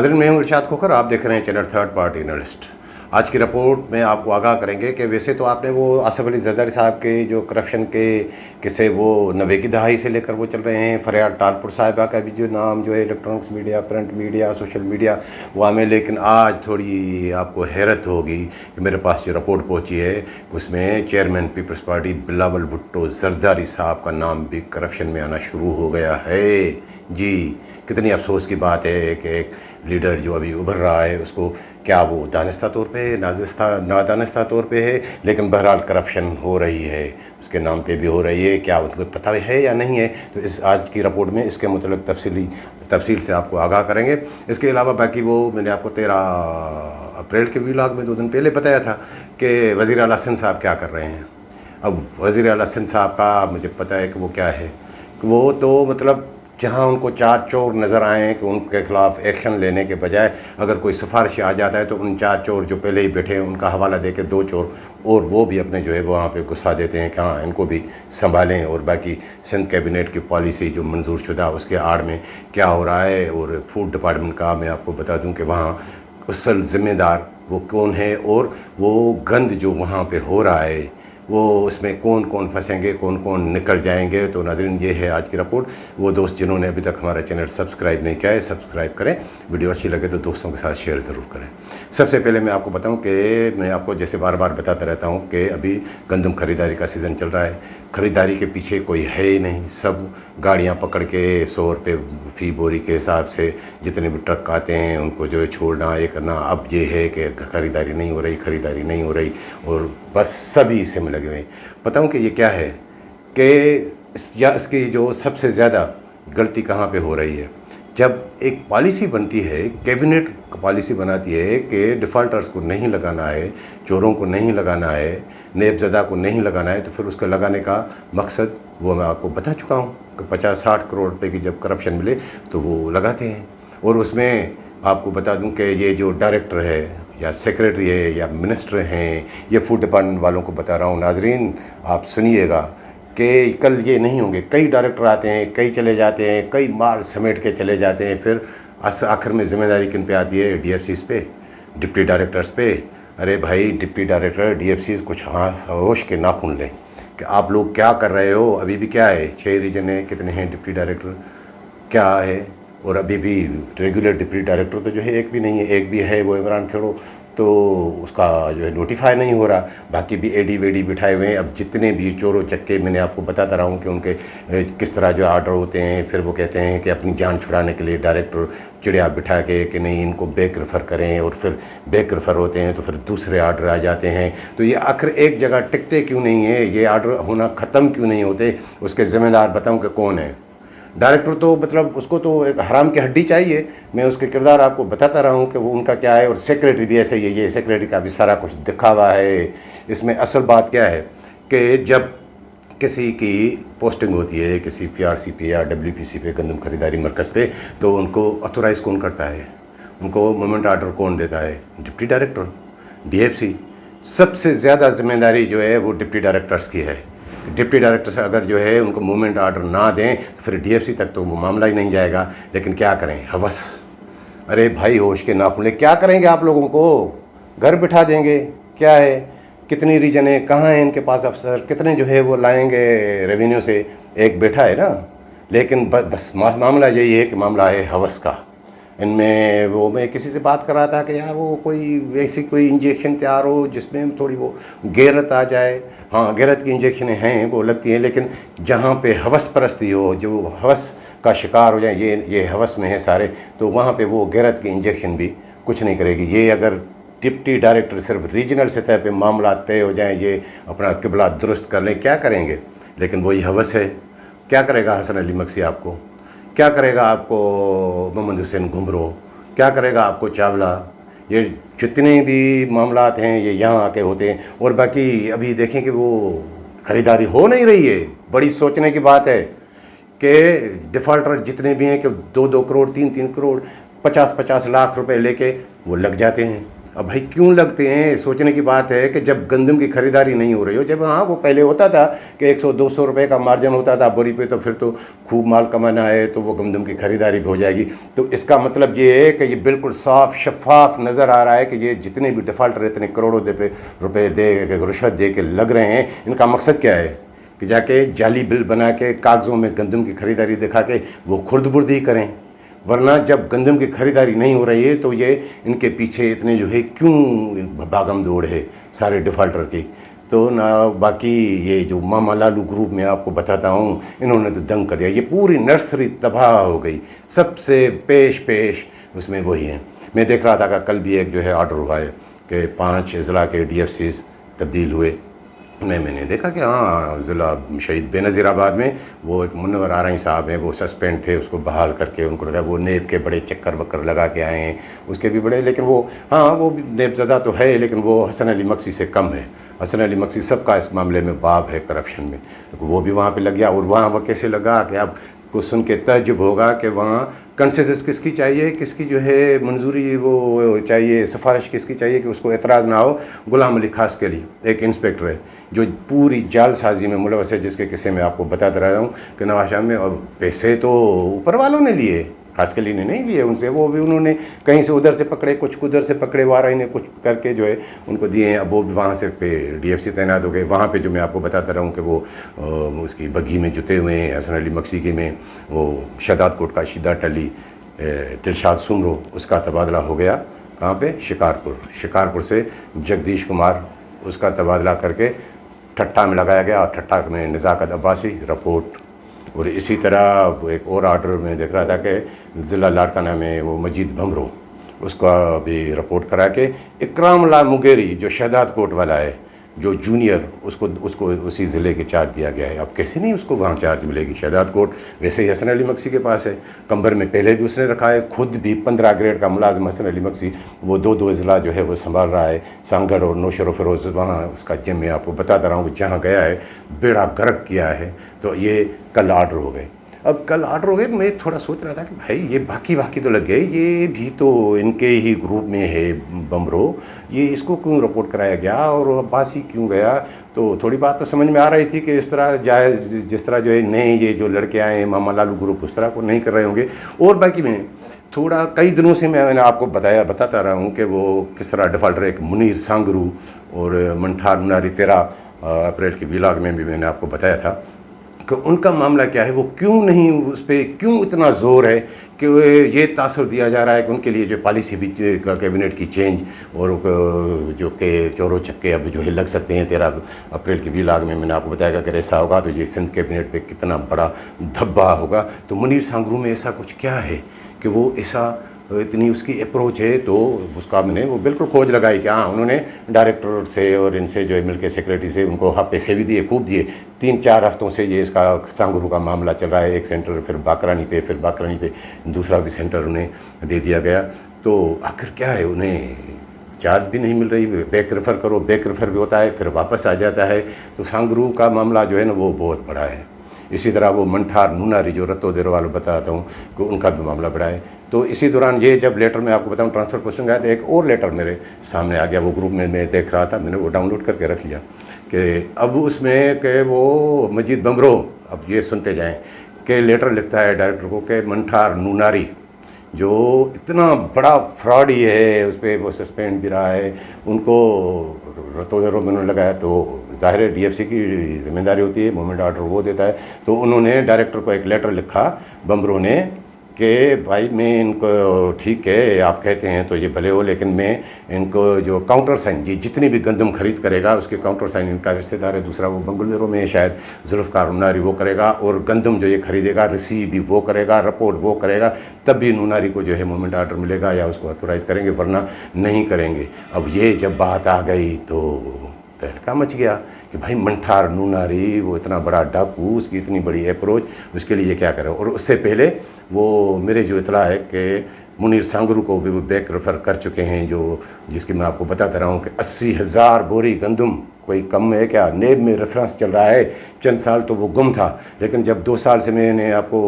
नाज़रीन, मैं हूं इरशाद खोखर। आप देख रहे हैं चैनल थर्ड पार्टी एनालिस्ट। आज की रिपोर्ट में आपको आगाह करेंगे कि वैसे तो आपने वो आसिफ अली जरदारी साहब के जो करप्शन के किस्से वो 90 की दहाई से लेकर वो चल रहे हैं। फरियाद टालपुर साहिबा का भी जो नाम जो है electronics media, print media, social media वहाँ में, लेकिन आज थोड़ी आपको हैरत होगी कि मेरे पास जो रिपोर्ट पहुँची है उसमें chairman people's party Bilawal Bhutto Zardari साहब का नाम भी करप्शन में आना शुरू हो गया है। जी, कितनी अफसोस की बात है कि एक लीडर जो अभी उभर रहा है उसको क्या वो दानिस्ता तौर पे है, नादानिस्ता तौर पे है, लेकिन बहरहाल करप्शन हो रही है, उसके नाम पे भी हो रही है। क्या उनको पता है या नहीं है, तो इस आज की रिपोर्ट में इसके मुतल्लिक़ तफसील से आपको आगाह करेंगे। इसके अलावा बाकी वो मैंने आपको 13 अप्रैल के व्लॉग में 2 दिन पहले बताया था कि वज़ीर आला सिंध साहब क्या कर रहे हैं। अब वज़ीर आला सिंध साहब का मुझे पता है कि वो क्या है, वो तो मतलब जहाँ उनको 4 चोर नज़र आएँ कि उनके ख़िलाफ़ एक्शन लेने के बजाय अगर कोई सिफारिश आ जाता है तो उन 4 चोर जो पहले ही बैठे हैं उनका हवाला दे के 2 चोर और वो भी अपने जो है वहाँ पे घुसा देते हैं कि हाँ इनको भी संभालें। और बाकी सिंध कैबिनेट की पॉलिसी जो मंजूर शुदा उसके आड़ में क्या हो रहा है, और फूड डिपार्टमेंट का मैं आपको बता दूँ कि वहाँ असल ज़िम्मेदार वो कौन है, और वो गंद जो वहाँ पर हो रहा है वो उसमें कौन कौन फंसेंगे, कौन कौन निकल जाएंगे। तो नाज़रीन, ये है आज की रिपोर्ट। वो दोस्त जिन्होंने अभी तक हमारा चैनल सब्सक्राइब नहीं किया है, सब्सक्राइब करें। वीडियो अच्छी लगे तो दोस्तों के साथ शेयर ज़रूर करें। सबसे पहले मैं आपको बताऊं कि मैं आपको जैसे बार बार बताता रहता हूं कि अभी गंदम ख़रीदारी का सीज़न चल रहा है। ख़रीदारी के पीछे कोई है ही नहीं, सब गाड़ियाँ पकड़ के 100 रुपये फ़ी बोरी के हिसाब से जितने भी ट्रक आते हैं उनको जो है छोड़ना, ये करना। अब ये है कि ख़रीदारी नहीं हो रही, और बस सभी इसे में लगे हुए हैं। बताऊं कि ये क्या है कि इसकी जो सबसे ज़्यादा गलती कहाँ पे हो रही है। जब एक पॉलिसी बनती है, कैबिनेट पॉलिसी बनाती है कि डिफ़ॉल्टर्स को नहीं लगाना है, चोरों को नहीं लगाना है, नेबज़दा को नहीं लगाना है, तो फिर उसका लगाने का मकसद वो मैं आपको बता चुका हूँ कि 50-60 करोड़ रुपए की जब करप्शन मिले तो वो लगाते हैं। और उसमें आपको बता दूं कि ये जो डायरेक्टर है या सेक्रेटरी है या मिनिस्टर हैं, ये फूड डिपार्टमेंट वालों को बता रहा हूँ। नाजरीन, आप सुनिएगा कि कल ये नहीं होंगे, कई डायरेक्टर आते हैं, कई चले जाते हैं, कई माल समेट के चले जाते हैं। फिर आखिर में ज़िम्मेदारी किन पे आती है? DFCs पे, डिप्टी डायरेक्टर्स पे। अरे भाई, डिप्टी डायरेक्टर DFCs कुछ होश के नाखून लें कि आप लोग क्या कर रहे हो। अभी भी क्या है, 6 रीजन है, कितने हैं डिप्टी डायरेक्टर, क्या है। और अभी भी रेगुलर डिप्टी डायरेक्टर तो जो है एक भी नहीं है, एक भी है वो इमरान खेड़ो, तो उसका जो है नोटिफाई नहीं हो रहा। बाकी भी AD वेडी बिठाए हुए हैं। अब जितने भी चोरों चक्के मैंने आपको बताता रहा हूँ कि उनके किस तरह जो आर्डर होते हैं, फिर वो कहते हैं कि अपनी जान छुड़ाने के लिए डायरेक्टर चिड़िया बिठा के कि नहीं इनको बैक रेफ़र करें, और फिर बैक रेफ़र होते हैं तो फिर दूसरे आर्डर आ जाते हैं। तो ये आखिर एक जगह टिकते क्यों नहीं है, ये आर्डर होना ख़त्म क्यों नहीं होते? उसके ज़िम्मेदार बताऊँ कि कौन है? डायरेक्टर तो मतलब उसको तो एक हराम की हड्डी चाहिए। मैं उसके किरदार आपको बताता रहा हूँ कि वो उनका क्या है। और सेक्रेटरी भी ऐसे ही है, ये सेक्रेटरी का भी सारा कुछ दिखावा है। इसमें असल बात क्या है कि जब किसी की पोस्टिंग होती है किसी PRC पे या WPC पे, गंदम खरीदारी मरकज़ पे, तो उनको ऑथोराइज़ कौन करता है, उनको मूवमेंट आर्डर कौन देता है? Deputy director, DFC। सबसे ज़्यादा जिम्मेदारी जो है वो डिप्टी डायरेक्टर्स की है। डिप्टी डायरेक्टर से अगर जो है उनको मूवमेंट आर्डर ना दें तो फिर DFC तक तो वो मामला ही नहीं जाएगा। लेकिन क्या करें, हवस। अरे भाई, होश के नाखून ले, क्या करेंगे आप लोगों को? घर बिठा देंगे, क्या है, कितनी रीजन है, कहाँ है इनके पास अफसर, कितने जो है वो लाएंगे रेवेन्यू से, एक बैठा है ना। लेकिन बस मामला यही है कि मामला है हवस का इनमें। वो मैं किसी से बात कर रहा था कि यार वो कोई ऐसी कोई इंजेक्शन तैयार हो जिसमें थोड़ी वो गैरत आ जाए। हाँ, गैरत की इंजेक्शनें हैं, वो लगती हैं, लेकिन जहाँ पे हवस परस्ती हो, जो हवस का शिकार हो जाए, ये हवस में है सारे, तो वहाँ पे वो गैरत की इंजेक्शन भी कुछ नहीं करेगी। ये अगर डिप्टी डायरेक्टर सिर्फ रीजनल सतह पे मामला तय हो जाए, ये अपना किबला दुरुस्त कर लें, क्या करेंगे? लेकिन वही हवस है। क्या करेगा हसन अली मक्सी आपको? क्या करेगा आपको मोहम्मद हुसैन घुमरो? क्या करेगा आपको चावला? ये जितने भी मामलात हैं ये यहाँ आके होते हैं। और बाकी अभी देखें कि वो ख़रीदारी हो नहीं रही है। बड़ी सोचने की बात है कि डिफ़ॉल्टर जितने भी हैं कि 2-2 करोड़, 3-3 करोड़, 50-50 लाख रुपए लेके वो लग जाते हैं। अब भाई क्यों लगते हैं, सोचने की बात है कि जब गंदम की खरीदारी नहीं हो रही हो, जब हाँ वो पहले होता था कि 100-200 रुपए का मार्जिन होता था बोरी पे, तो फिर तो खूब माल कमाना है तो वो गंदम की खरीदारी भी हो जाएगी। तो इसका मतलब ये है कि ये बिल्कुल साफ शफाफ नज़र आ रहा है कि ये जितने भी डिफ़ाल्टर इतने करोड़ों रुपये दे रिश्वत दे के लग रहे हैं, इनका मकसद क्या है कि जाके जाली बिल बना के कागज़ों में गंदम की खरीदारी दिखा के वो खुर्द-बुर्दी करें। वरना जब गंदम की खरीदारी नहीं हो रही है तो ये इनके पीछे इतने जो है क्यों भागम दौड़ है सारे डिफ़ाल्टर की। तो ना बाकी ये जो मामा लालू ग्रुप में आपको बताता हूँ, इन्होंने तो दंग कर दिया, ये पूरी नर्सरी तबाह हो गई। सबसे पेश उसमें वही है। मैं देख रहा था कि कल भी एक जो है ऑर्डर हुआ है कि 5 अजला के DFCs तब्दील हुए। मैंने देखा कि हाँ ज़िला शहीद बेनज़ीराबाद में वो एक मुनव्वर आरई साहब हैं, वो सस्पेंड थे, उसको बहाल करके उनको लगा वो नेब के बड़े चक्कर वक्कर लगा के आए हैं उसके भी बड़े, लेकिन वो हाँ वो भी नेबज़दा तो है, लेकिन वो हसन अली मक्सी से कम है। हसन अली मक्सी सबका इस मामले में बाप है करप्शन में, तो वो भी वहाँ पे लग गया। और वहाँ वो कैसे लगा कि आप को सुन के तअज्जुब होगा कि वहाँ कंसेंसस किसकी चाहिए, किसकी जो है मंजूरी वो चाहिए, सिफारिश किसकी चाहिए कि उसको एतराज़ ना हो। गुलाम अली खास के लिए एक इंस्पेक्टर है जो पूरी जालसाजी में मुलवस है, जिसके किस्से में आपको बताता रहा हूँ कि नवाशाम में। और पैसे तो ऊपर वालों ने लिए, खास के लिए ने नहीं लिए उनसे, वो भी उन्होंने कहीं से उधर से पकड़े, कुछ उधर से पकड़े, वाराई ने कुछ करके जो है उनको दिए हैं। अब वो भी वहाँ से पे DFC तैनात हो गए। वहाँ पे जो मैं आपको बताता रहा हूँ कि वो उसकी बग्घी में जुते हुए हैं हसन अली मक्सी के में, वो शहदाद कोट का शिदा टली तिलशाद सुमरो, उसका तबादला हो गया कहाँ पे, शिकारपुर से जगदीश कुमार, उसका तबादला करके ठट्टा में लगाया गया, और ठट्टा में नज़ाकत अब्बासी रिपोर्ट। और इसी तरह एक और ऑर्डर में देख रहा था कि ज़िला लाड़काना में वो मजीद भमरो, उसका भी रिपोर्ट करा के इकराम ला मुगेरी जो शहदाद कोट वाला है जो जूनियर, उसको उसी ज़िले के चार्ज दिया गया है। अब कैसे नहीं उसको वहाँ चार्ज मिलेगी, शहदाद कोट वैसे ही हसन अली मक्सी के पास है, कंबर में पहले भी उसने रखा है, खुद भी 15 ग्रेड का मुलाजिम हसन अली मक्सी वो दो अजला जो है वो संभाल रहा है, सांगड़ और नौशर फिरोज़। वहाँ उसका जिम मैं आपको बताता रहा हूँ, जहाँ गया है बेड़ा गर्क किया है। तो ये कल ऑर्डर हो गए। अब कल ऑर्डर हो गए, मैं थोड़ा सोच रहा था कि भाई ये बाकी तो लग गए, ये भी तो इनके ही ग्रुप में है बमरो, ये इसको क्यों रिपोर्ट कराया गया और अब्बास ही क्यों गया। तो थोड़ी बात तो समझ में आ रही थी कि इस तरह जाए, जिस तरह जो है नए ये जो लड़के आए हैं मामा लालू ग्रुप, उस तरह को नहीं कर रहे होंगे। और बाकी में थोड़ा कई दिनों से मैंने आपको बताता रहा हूँ कि वो किस तरह डिफ़ाल्टर एक मुनीर सांगरू और मंठार मुनारी 13 अप्रैल के व्लॉग में भी मैंने आपको बताया था कि उनका मामला क्या है, वो क्यों नहीं, उस पर क्यों इतना ज़ोर है कि ये तासुर दिया जा रहा है कि उनके लिए जो पॉलिसी भी कैबिनेट की चेंज और जो के चोरों चक्के अब जो है लग सकते हैं। 13 अप्रैल के व्लॉग में मैंने आपको बताया कि अगर ऐसा होगा तो ये सिंध कैबिनेट पे कितना बड़ा धब्बा होगा। तो मुनीर सांगरू में ऐसा कुछ क्या है कि वो ऐसा इतनी उसकी अप्रोच है। तो उसका मैंने वो बिल्कुल खोज लगाई कि हाँ उन्होंने डायरेक्टर से और इनसे जो है मिलकर सेक्रेटरी से उनको हाँ पैसे भी दिए, खूब दिए। 3-4 हफ्तों से ये इसका सांगरू का मामला चल रहा है, एक सेंटर फिर बाकरानी पे दूसरा भी सेंटर उन्हें दे दिया गया। तो आखिर क्या है, उन्हें चार्ज भी नहीं मिल रही, बैक रेफ़र करो, बैक रेफ़र भी होता है फिर वापस आ जाता है। तो सांगरू का मामला जो है ना वो बहुत बड़ा है। इसी तरह वो मंठार नूनारी जो रत्तो देर वालों बताता हूँ कि उनका भी मामला बड़ा है। तो इसी दौरान ये जब लेटर में आपको बताऊँ ट्रांसफ़र पोस्टिंग आया तो एक और लेटर मेरे सामने आ गया, वो ग्रुप में मैं देख रहा था, मैंने वो डाउनलोड करके रख लिया कि अब उसमें कि वो मजीद बमरो, अब ये सुनते जाएँ कि लेटर लिखता है डायरेक्टर को कि मंठार नूनारी जो इतना बड़ा फ्रॉड ही है, उस पर वो सस्पेंड भी रहा है, उनको रतों देरों में उन्होंने लगाया। तो ज़ाहिर है DFC की जिम्मेदारी होती है, मूवमेंट ऑर्डर वो देता है। तो उन्होंने डायरेक्टर को एक लेटर लिखा बमरो ने कि भाई मैं इनको, ठीक है आप कहते हैं तो ये भले हो, लेकिन मैं इनको जो काउंटर साइन, ये जितनी भी गंदम खरीद करेगा उसके काउंटर साइन इनका रिश्तेदार है, दूसरा वो बंगलुरु में शायद जुल्फ़कार नूनारी वो करेगा, और गंदम जो ये खरीदेगा रिसीव भी वो करेगा, रिपोर्ट वो करेगा, तब भी नूनारी को जो है मूवमेंट ऑर्डर मिलेगा या उसको ऑथोराइज़ करेंगे, वरना नहीं करेंगे। अब ये जब बात आ गई तो तहलका मच गया कि भाई मंठार नूनारी वो इतना बड़ा डाकू, उसकी इतनी बड़ी अप्रोच, उसके लिए क्या करें। और उससे पहले वो मेरे जो इतला है कि मुनीर सांगरू को भी वो बैक रेफ़र कर चुके हैं, जो जिसकी मैं आपको बताता रहा हूँ कि 80,000 बोरी गंदम कोई कम है क्या? नेब में रेफरेंस चल रहा है, चंद साल तो वो गुम था, लेकिन जब 2 साल से मैंने आपको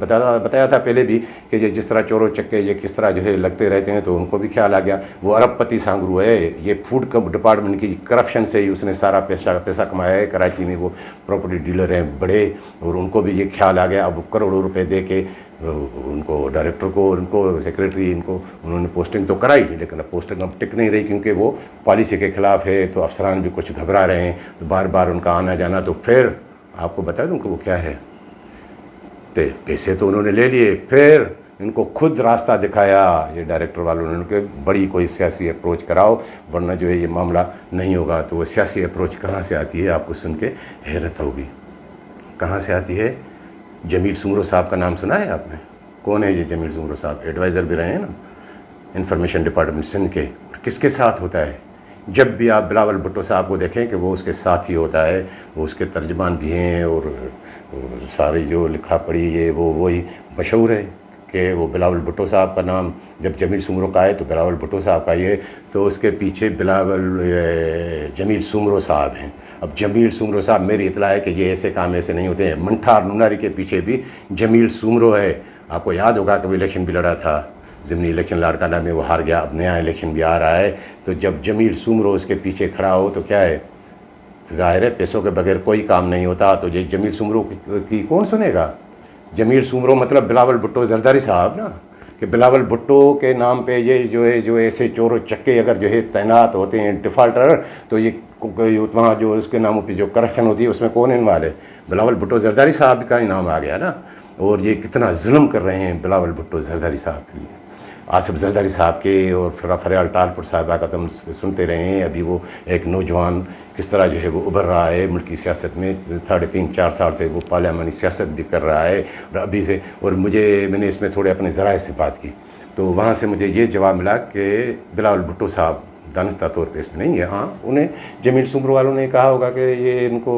बताया था पहले भी कि ये जिस तरह चोरों चक्के ये किस तरह जो है लगते रहते हैं, तो उनको भी ख्याल आ गया। वो अरबपति सांगरू है, ये फूड डिपार्टमेंट की करप्शन से ही उसने सारा पैसा कमाया है। कराची में वो प्रॉपर्टी डीलर हैं बड़े, और उनको भी ये ख्याल आ गया। अब करोड़ों रुपए दे के उनको डायरेक्टर को, उनको सेक्रेटरी, इनको उन्होंने पोस्टिंग तो कराई, लेकिन अब पोस्टिंग अब टिक नहीं रही, क्योंकि वो पॉलिसी के ख़िलाफ़ है। तो अफसरान भी कुछ घबरा रहे हैं, तो बार बार उनका आना जाना। तो फिर आपको बता दूँ कि वो क्या है, तो पैसे तो उन्होंने ले लिए, फिर इनको खुद रास्ता दिखाया ये डायरेक्टर वालों ने, उनके बड़ी कोई सियासी अप्रोच कराओ, वरना जो है ये मामला नहीं होगा। तो वो सियासी अप्रोच कहाँ से आती है, आपको सुन के हैरत होगी। कहाँ से आती है? जमील सुमरो साहब का नाम सुना है आपने? कौन है ये जमील सुमरो साहब? एडवाइज़र भी रहे हैं ना इंफॉर्मेशन डिपार्टमेंट सिंध के। और किसके साथ होता है? जब भी आप बिलावल भुट्टो साहब को देखें कि वो उसके साथ ही होता है, वो उसके तर्जमान भी हैं, और सारी जो लिखा पढ़ी है वो वही मशहूर है कि वो बिलावल भुट्टो साहब का नाम जब जमील सुमरो का है तो बिलावल भुट्टो साहब का ये, तो उसके पीछे जमील सुमरो साहब हैं। अब जमील सुमरो साहब, मेरी इतला है कि ये ऐसे काम ऐसे नहीं होते हैं। मंठार नुनारी के पीछे भी जमील सुमरो है। आपको याद होगा कि वो इलेक्शन भी लड़ा था, ज़िमनी इलेक्शन लाड़काना में वो हार गया, अब नया इलेक्शन भी आ रहा है। तो जब जमील सुमरो उसके पीछे खड़ा हो तो क्या है, ज़ाहिर है पैसों के बगैर कोई काम नहीं होता। तो ये जमील सुमरो की कौन सुनेगा? जमील सुमरो मतलब बिलावल भुट्टो जरदारी साहब ना, कि बिलावल भुट्टो के नाम पे ये जो है, जो ऐसे चोरों चक्के अगर जो है तैनात होते हैं डिफ़ाल्टर, तो ये वहाँ जो उसके नामों पे जो करप्शन होती है उसमें कौन इन्वॉल्व है? बिलावल भुट्टो जरदारी साहब का ही नाम आ गया ना। और ये कितना जुल्म कर रहे हैं बिलावल भुट्टो जरदारी साहब के लिए, आसिफ जरदारी साहब के, और फिर फरियाल टालपुर साहबा का तुम सुनते रहे हैं। अभी वो एक नौजवान किस तरह जो है वो उभर रहा है मुल्की सियासत में, 3.5-4 साल से वो पार्लियामानी सियासत भी कर रहा है और अभी से। और मैंने इसमें थोड़े अपने ज़राए से बात की, तो वहाँ से मुझे ये जवाब मिला कि बिलावल भुट्टो साहब दानिस्ता तौर पे इसमें नहीं है। हाँ, उन्हें जमील सुमरो वालों ने कहा होगा कि ये इनको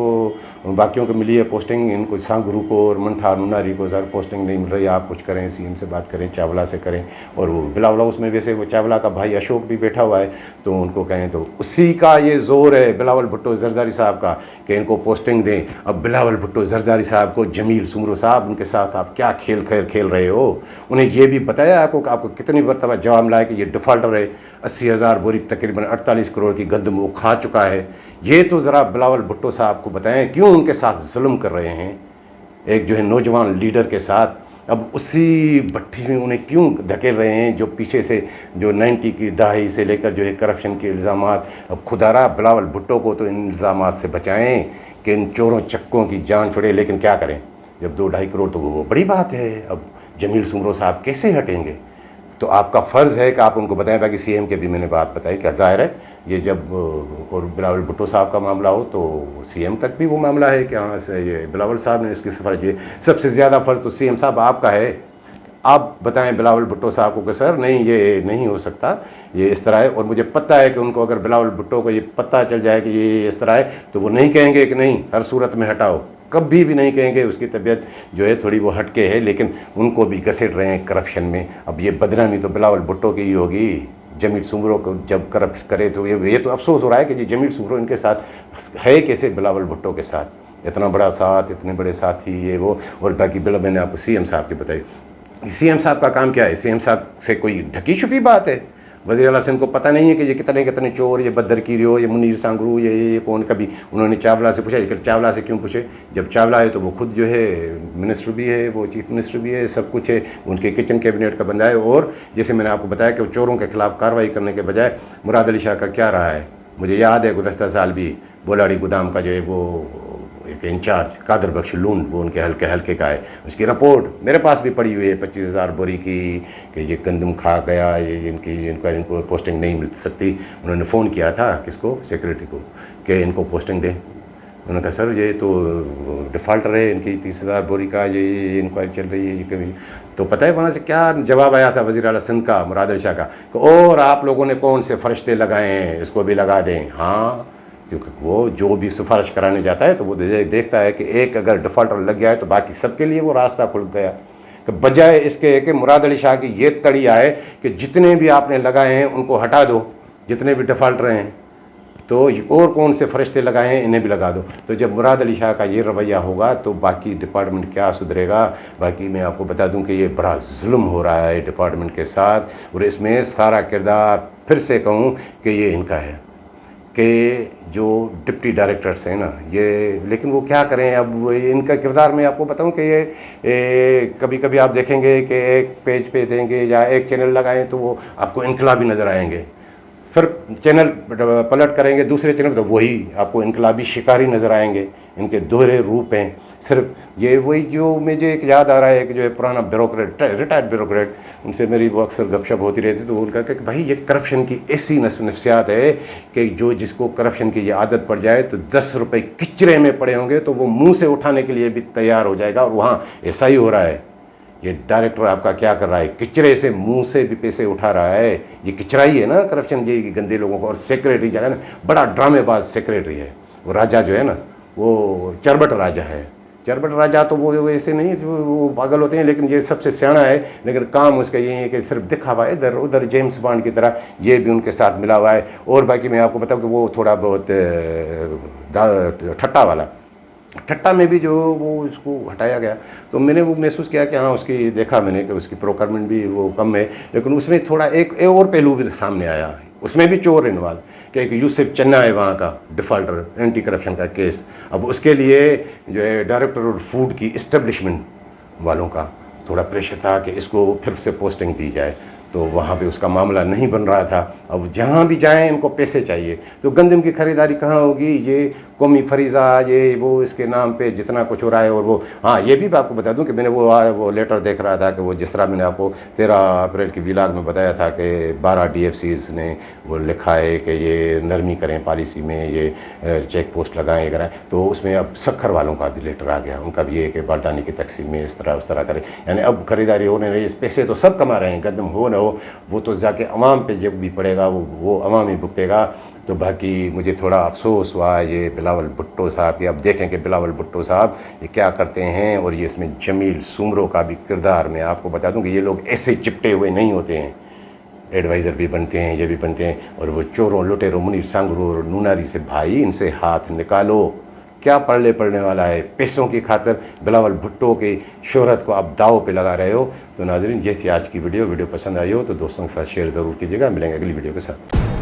बाकियों को मिली है पोस्टिंग, इनको सांगरू को और मंठार नुनारी को सर पोस्टिंग नहीं मिल रही, आप कुछ करें, सीएम से बात करें, चावला से करें। और वो बिलावल उसमें वैसे वो चावला का भाई अशोक भी बैठा हुआ है, तो उनको कहें, तो उसी का ये ज़ोर है बिलावल भुट्टो जरदारी साहब का कि इनको पोस्टिंग दें। अब बिलावल भुट्टो जरदारी साहब को जमील सुमरो साहब, उनके साथ आप क्या खेल रहे हो? उन्हें ये भी बताया आपको कि आपको कितनी मरतबा जवाब मिला है कि ये डिफ़ाल्टर है, 80,000 बोरी तकरीबन 48 करोड़ की गंदम वो खा चुका है। ये तो ज़रा बिलावल भुट्टो साहब को बताएं क्यों उनके साथ जुल्म कर रहे हैं, एक जो है नौजवान लीडर के साथ। अब उसी भट्टी में उन्हें क्यों धकेल रहे हैं जो पीछे से जो 90 की दहाई से लेकर जो है करप्शन के इल्ज़ामात। अब खुदारा बिलावल भुट्टो को तो इन इल्ज़ामात से बचाएं कि इन चोरों चक्कों की जान छुड़े, लेकिन क्या करें, जब 2-2.5 करोड़ तो वो बड़ी बात है। अब जमील सुमरो साहब कैसे हटेंगे? तो आपका फ़र्ज़ है कि आप उनको बताएं। बाकी सीएम के भी मैंने बात बताई कि ज़ाहिर है ये जब और बिलावल भुट्टो साहब का मामला हो तो सीएम तक भी वो मामला है कि हाँ से ये बिलावल साहब ने इसकी सिफारिश की। सबसे ज़्यादा फ़र्ज़ तो सीएम साहब आपका है, आप बताएं बिलावल भुट्टो साहब को कि सर नहीं, ये नहीं हो सकता, ये इस तरह है। और मुझे पता है कि उनको अगर बिलावल भुट्टो को ये पता चल जाए कि ये इस तरह है तो वो नहीं कहेंगे कि नहीं हर सूरत में हटाओ, कभी भी नहीं कहेंगे। उसकी तबीयत जो है थोड़ी वो हटके है, लेकिन उनको भी घसीट रहे हैं करप्शन में। अब ये बदनामी तो बिलावल भुट्टो की ही होगी। जमील सुमरो को जब करप्ट करे तो ये तो अफसोस हो रहा है कि जी जमील सुमरो इनके साथ है कैसे, बिलावल भुट्टो के साथ इतना बड़ा साथ, इतने बड़े साथी, ये वो। और बाकी मैंने आपको सीएम साहब की बताई, सीएम साहब का काम क्या है? सीएम साहब से कोई ढकी छुपी बात है? वज़ीर आला सिंध को पता नहीं है कि ये कितने चोर, ये बदर कीरियो, ये मुनीर सांगरू, ये कौन? कभी उन्होंने चावला से पूछा, लेकिन चावला से क्यों पूछे? जब चावला है तो वो खुद जो है मिनिस्टर भी है, वो चीफ मिनिस्टर भी है, सब कुछ है, उनके किचन कैबिनेट का बंदा है। और जैसे मैंने आपको बताया कि चोरों के खिलाफ कार्रवाई करने के बजाय मुराद अली शाह का क्या रहा है, मुझे याद है गुज़श्ता साल भी बोलाड़ी गोदाम का जो है वो एक इंचार्ज कादर बख्श लून, वो उनके हल्के का है, उसकी रिपोर्ट मेरे पास भी पड़ी हुई है 25,000 बोरी की, कि ये गंदम खा गया, ये इनको पोस्टिंग नहीं मिल सकती। उन्होंने फ़ोन किया था किसको, सेक्रेटरी को, कि इनको पोस्टिंग दें। उन्होंने कहा सर ये तो डिफ़ाल्टर है, इनकी 30,000 बोरी का ये इंक्वायरी चल रही है, ये कभी। तो पता है वहाँ से क्या जवाब आया था वज़ीर आला सिंध का, मुराद अली शाह का, और आप लोगों ने कौन से फरिश्ते लगाए हैं, इसको भी लगा दें। हाँ, क्योंकि वो जो भी सिफारिश कराने जाता है तो वो देखता है कि एक अगर डिफ़ाल्टर लग गया है तो बाकी सबके लिए वो रास्ता खुल गया। कि बजाय इसके कि मुराद अली शाह की ये तड़ी आए कि जितने भी आपने लगाए हैं उनको हटा दो, जितने भी डिफ़ाल्टर हैं, तो और कौन से फरिश्ते लगाए हैं, इन्हें भी लगा दो। तो जब मुराद अली शाह का ये रवैया होगा तो बाकी डिपार्टमेंट क्या सुधरेगा। बाकी मैं आपको बता दूं कि ये बड़ा जुल्म हो रहा है डिपार्टमेंट के साथ, और इसमें सारा किरदार फिर से कहूँ कि ये इनका है, कि जो डिप्टी डायरेक्टर्स हैं ना ये, लेकिन वो क्या करें अब। इनका किरदार मैं आपको बताऊं कि ये कभी कभी आप देखेंगे कि एक पेज पे देंगे या एक चैनल लगाएं तो वो आपको इनकलाबी नज़र आएंगे, फिर चैनल पलट करेंगे दूसरे चैनल तो वही आपको इनकलाबी शिकारी नज़र आएंगे। इनके दोहरे रूप हैं। सिर्फ ये वही जो मुझे एक याद आ रहा है कि जो है पुराना ब्यूरोक्रेट, रिटायर्ड ब्यूरोक्रेट, उनसे मेरी वो अक्सर गपशप होती रहती, तो उनका कि भाई ये करप्शन की ऐसी नफ्सियात है कि जो जिसको करप्शन की ये आदत पड़ जाए तो 10 रुपये किचरे में पड़े होंगे तो वो मुँह से उठाने के लिए भी तैयार हो जाएगा। और वहाँ ऐसा ही हो रहा है। ये डायरेक्टर आपका क्या कर रहा है, किचरे से मुंह से भी पैसे उठा रहा है। ये किचरा ही है ना करप्शन, ये गंदे लोगों को। और सेक्रेटरी जो है ना, बड़ा ड्रामेबाज सेक्रेटरी है वो। राजा जो है ना वो चरबट राजा है। चरबट राजा तो वो ऐसे नहीं, वो पागल होते हैं, लेकिन ये सबसे सियाना है। लेकिन काम उसका यही है कि सिर्फ दिखावा है, इधर उधर जेम्स बॉन्ड की तरह ये भी उनके साथ मिला हुआ है। और बाकी मैं आपको बताऊँ कि वो थोड़ा बहुत ठट्टा वाला, ठट्टा में भी जो वो इसको हटाया गया तो मैंने वो महसूस किया कि हाँ उसकी देखा मैंने कि उसकी प्रोक्योरमेंट भी वो कम है। लेकिन उसमें थोड़ा एक और पहलू भी सामने आया, उसमें भी चोर इन्वॉल्व, कि एक यूसुफ चन्ना है वहाँ का डिफ़ॉल्टर, एंटी करप्शन का केस। अब उसके लिए जो है डायरेक्टर ऑफ फूड की इस्टेब्लिशमेंट वालों का थोड़ा प्रेशर था कि इसको फिर से पोस्टिंग दी जाए, तो वहाँ पे उसका मामला नहीं बन रहा था। अब जहाँ भी जाएं इनको पैसे चाहिए, तो गंदम की ख़रीदारी कहाँ होगी। ये कौमी फरीज़ा ये वो इसके नाम पे जितना कुछ हो रहा है। और वो हाँ ये भी आपको बता दूं कि मैंने वो लेटर देख रहा था कि वो जिस तरह मैंने आपको 13 अप्रैल की विलाग में बताया था कि 12 DFCs ने वो लिखा है कि ये नरमी करें पॉलिसी में, ये चेक पोस्ट लगाएं कराएं। तो उसमें अब सखर वालों का भी लेटर आ गया, उनका भी ये कि बारदानी की तकसीम में इस तरह उस तरह करें। यानी अब खरीदारी होने रही, इस पैसे तो सब कमा रहे हैं, गंदम हो न हो वो तो जाके अवाम पे जब भी पड़ेगा वो अवाम ही भुगतेगा। तो बाकी मुझे थोड़ा अफसोस हुआ ये बिलावल भुट्टो साहब की। अब देखें कि बिलावल भुट्टो साहब ये क्या करते हैं। और ये इसमें जमील सुमरो का भी किरदार मैं आपको बता दूं कि ये लोग ऐसे चिपटे हुए नहीं होते हैं, एडवाइज़र भी बनते हैं, ये भी बनते हैं। और वो चोरों लुटेरों मुनीर सांगरू और नूनारी से भाई इनसे हाथ निकालो। क्या पढ़ने वाला है, पैसों की खातर बिलावल भुट्टो की शोहरत को आप दाव पे लगा रहे हो। तो नाज़रीन ये थी आज की वीडियो पसंद आई हो तो दोस्तों के साथ शेयर ज़रूर कीजिएगा। मिलेंगे अगली वीडियो के साथ।